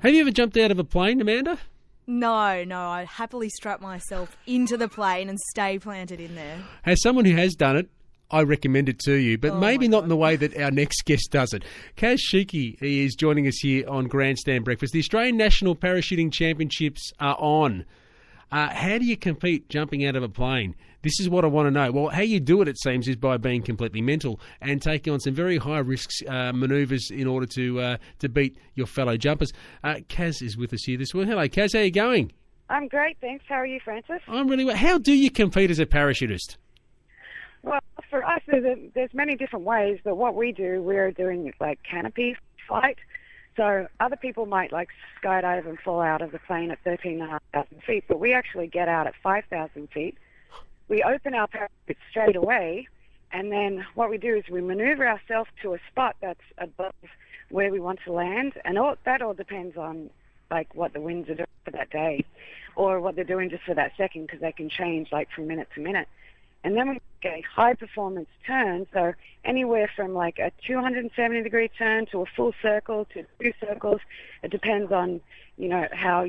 Have you ever jumped out of a plane, Amanda? No, I happily strap myself into the plane and stay planted in there. As someone who has done it, I recommend it to you, but maybe not in the way that our next guest does it. Sheekey is joining us here on Grandstand Breakfast. The Australian National Parachuting Championships are on. How do you compete jumping out of a plane? This is what I want to know. Well, how you do it seems, is by being completely mental and taking on some very high-risk manoeuvres in order to beat your fellow jumpers. Kaz is with us here this morning. Hello, Kaz. How are you going? I'm great, thanks. How are you, Francis? I'm really well. How do you compete as a parachutist? Well, for us, there's many different ways, but what we do, we're doing like canopy flight. So other people might like skydive and fall out of the plane at 13,500 feet, but we actually get out at 5,000 feet. We open our parachute straight away, and then what we do is we maneuver ourselves to a spot that's above where we want to land, and that all depends on like what the winds are doing for that day, or what they're doing just for that second, because they can change like from minute to minute. And then we get a high-performance turn, so anywhere from like a 270-degree turn to a full circle to 2 circles. It depends on, how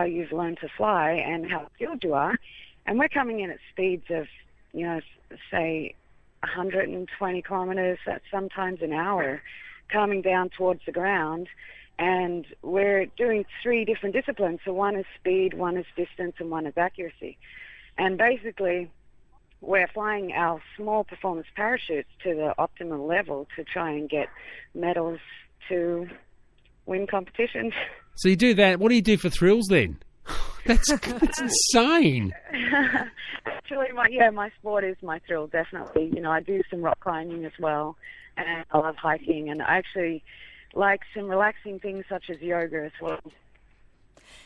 you've learned to fly and how skilled you are. And we're coming in at speeds of, say 120 kilometers, sometimes an hour, coming down towards the ground. And we're doing 3 different disciplines. So one is speed, one is distance, and one is accuracy. And basically, we're flying our small performance parachutes to the optimal level to try and get medals to win competitions. So you do that. What do you do for thrills then? That's insane. Actually, my sport is my thrill, definitely. I do some rock climbing as well, and I love hiking, and I actually like some relaxing things such as yoga as well.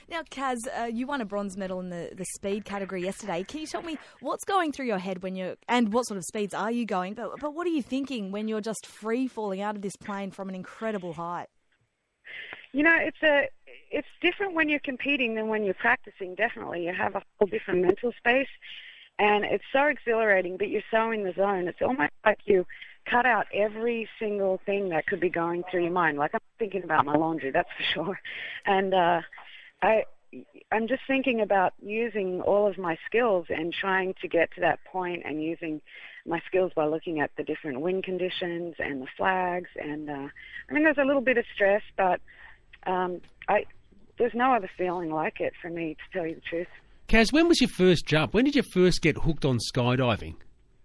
Now, Kaz, you won a bronze medal in the speed category yesterday. Can you tell me what's going through your head and what sort of speeds are you going? But what are you thinking when you're just free falling out of this plane from an incredible height? It's different when you're competing than when you're practicing. Definitely, you have a whole different mental space, and it's so exhilarating. But you're so in the zone. It's almost like you cut out every single thing that could be going through your mind. Like I'm thinking about my laundry, that's for sure, and I'm just thinking about using all of my skills and trying to get to that point and using my skills by looking at the different wind conditions and the flags. And there's a little bit of stress, but there's no other feeling like it for me, to tell you the truth. Kaz, when was your first jump? When did you first get hooked on skydiving?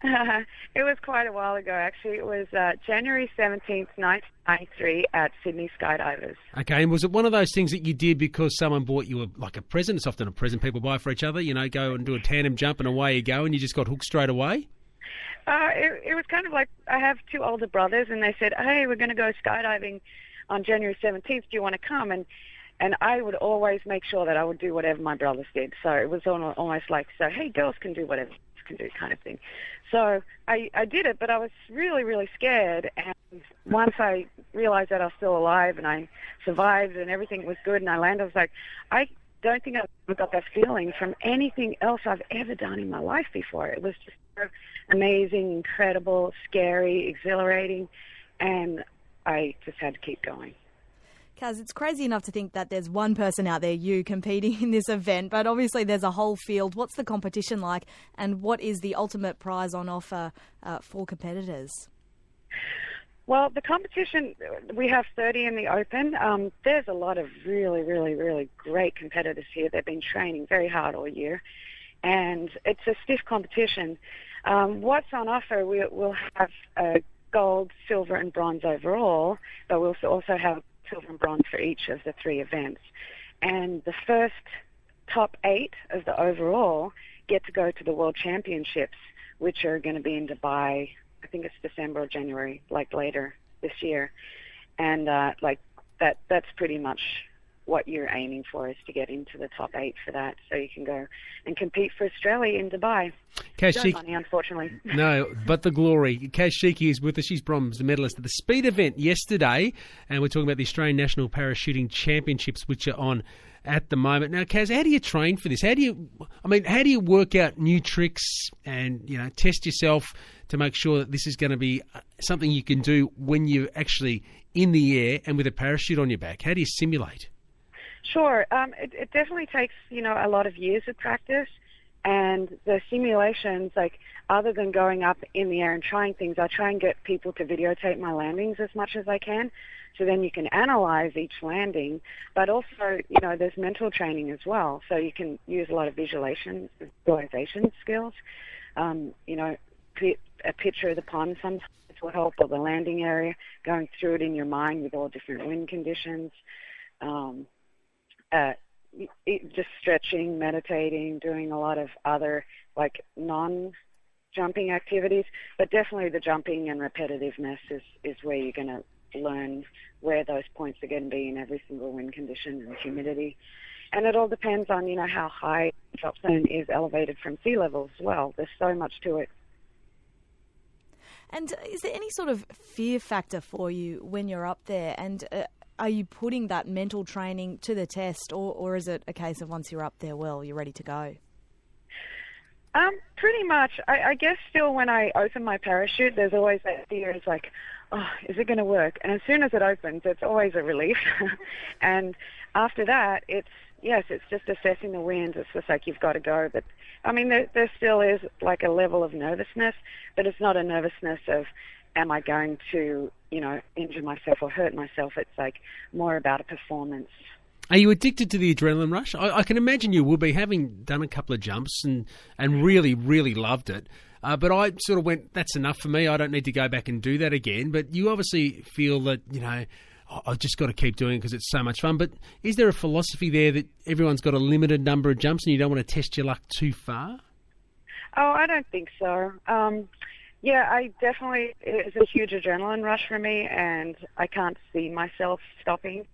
It was quite a while ago, actually. It was January 17th, 1993 at Sydney Skydivers. Okay, and was it one of those things that you did because someone bought you a present? It's often a present people buy for each other, go and do a tandem jump and away you go, and you just got hooked straight away? It was kind of like, I have 2 older brothers, and they said, hey, we're going to go skydiving on January 17th. Do you want to come? And I would always make sure that I would do whatever my brothers did. So it was almost like, hey, girls can do whatever can do kind of thing. So I did it, but I was really, really scared. And once I realized that I was still alive and I survived and everything was good and I landed, I was like, I don't think I've ever got that feeling from anything else I've ever done in my life before. It was just so amazing, incredible, scary, exhilarating, and I just had to keep going. Kaz, it's crazy enough to think that there's one person out there, you, competing in this event, but obviously there's a whole field. What's the competition like, and what is the ultimate prize on offer for competitors? Well, the competition, we have 30 in the open. There's a lot of really, really, really great competitors here. They've been training very hard all year, and it's a stiff competition. What's on offer, we'll have gold, silver, and bronze overall, but we'll also have silver and bronze for each of the 3 events. And the first top 8 of the overall get to go to the World Championships, which are going to be in Dubai. I think it's December or January, like later this year. And that's pretty much what you're aiming for, is to get into the top 8 for that, so you can go and compete for Australia in Dubai. No money, unfortunately. No, but the glory. Sheekey is with us. She's bronze medalist at the speed event yesterday, and we're talking about the Australian National Parachuting Championships, which are on at the moment. Now, Kaz, how do you train for this? How do you work out new tricks and test yourself to make sure that this is going to be something you can do when you're actually in the air and with a parachute on your back? How do you simulate? Sure. It definitely takes, a lot of years of practice. And the simulations, like, other than going up in the air and trying things, I try and get people to videotape my landings as much as I can. So then you can analyze each landing. But also, there's mental training as well. So you can use a lot of visualization skills. A picture of the pond sometimes will help, or the landing area, going through it in your mind with all different wind conditions. Just stretching, meditating, doing a lot of other, like, non-jumping activities. But definitely the jumping and repetitiveness is where you're going to learn where those points are going to be in every single wind condition and humidity. And it all depends on, how high the drop zone is elevated from sea level as well. There's so much to it. And is there any sort of fear factor for you when you're up there? And are you putting that mental training to the test, or is it a case of once you're up there, well, you're ready to go? Pretty much. I guess still when I open my parachute, there's always that fear. It's like, oh, is it going to work? And as soon as it opens, it's always a relief. And after that, it's just assessing the winds. It's just like you've got to go. But, I mean, there still is like a level of nervousness, but it's not a nervousness of, am I going to, injure myself or hurt myself? It's like more about a performance. Are you addicted to the adrenaline rush? I can imagine you will be, having done a couple of jumps and really, really loved it. But I sort of went, that's enough for me. I don't need to go back and do that again. But you obviously feel that, I've just got to keep doing it because it's so much fun. But is there a philosophy there that everyone's got a limited number of jumps and you don't want to test your luck too far? Oh, I don't think so. I definitely, it's a huge adrenaline rush for me, and I can't see myself stopping.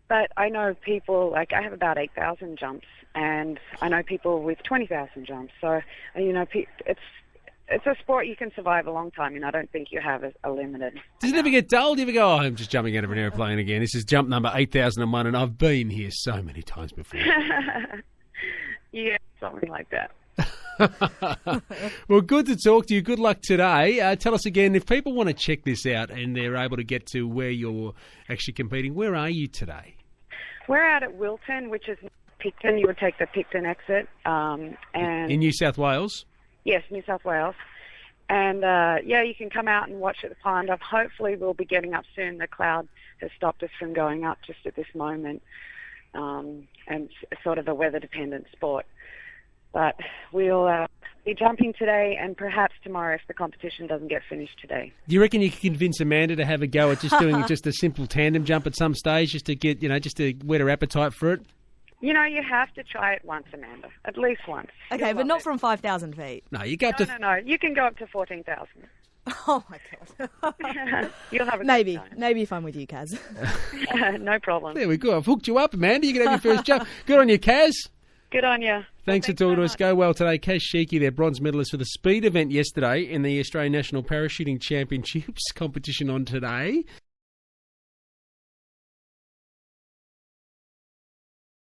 But I know people, like, I have about 8,000 jumps, and I know people with 20,000 jumps. So, it's a sport you can survive a long time, and I don't think you have a limited. Does it ever get dull? Do you ever go, I'm just jumping out of an airplane again? This is jump number 8,001, and I've been here so many times before. Yeah, something like that. Well, good to talk to you. Good luck today. Tell us again, if people want to check this out and they're able to get to where you're actually competing, where are you today? We're out at Wilton, which is Picton. You would take the Picton exit. And in New South Wales? Yes, New South Wales. And, you can come out and watch at the pond. Hopefully we'll be getting up soon. The cloud has stopped us from going up just at this moment. And it's sort of a weather-dependent sport. But we'll be jumping today and perhaps tomorrow if the competition doesn't get finished today. Do you reckon you could convince Amanda to have a go at just doing just a simple tandem jump at some stage, just to get, just to whet her appetite for it? You have to try it once, Amanda. At least once. Okay, but not from 5,000 feet. No, you go up to... No. You can go up to 14,000. Oh, my God. You'll have a maybe. good time. Maybe if I'm with you, Kaz. No problem. There we go. I've hooked you up, Amanda. You can have your first jump. Good on you, Kaz. Good on you. Thanks for talking to us. Go well today. Kaz Sheekey, their bronze medalist for the speed event yesterday in the Australian National Parachuting Championships competition on today.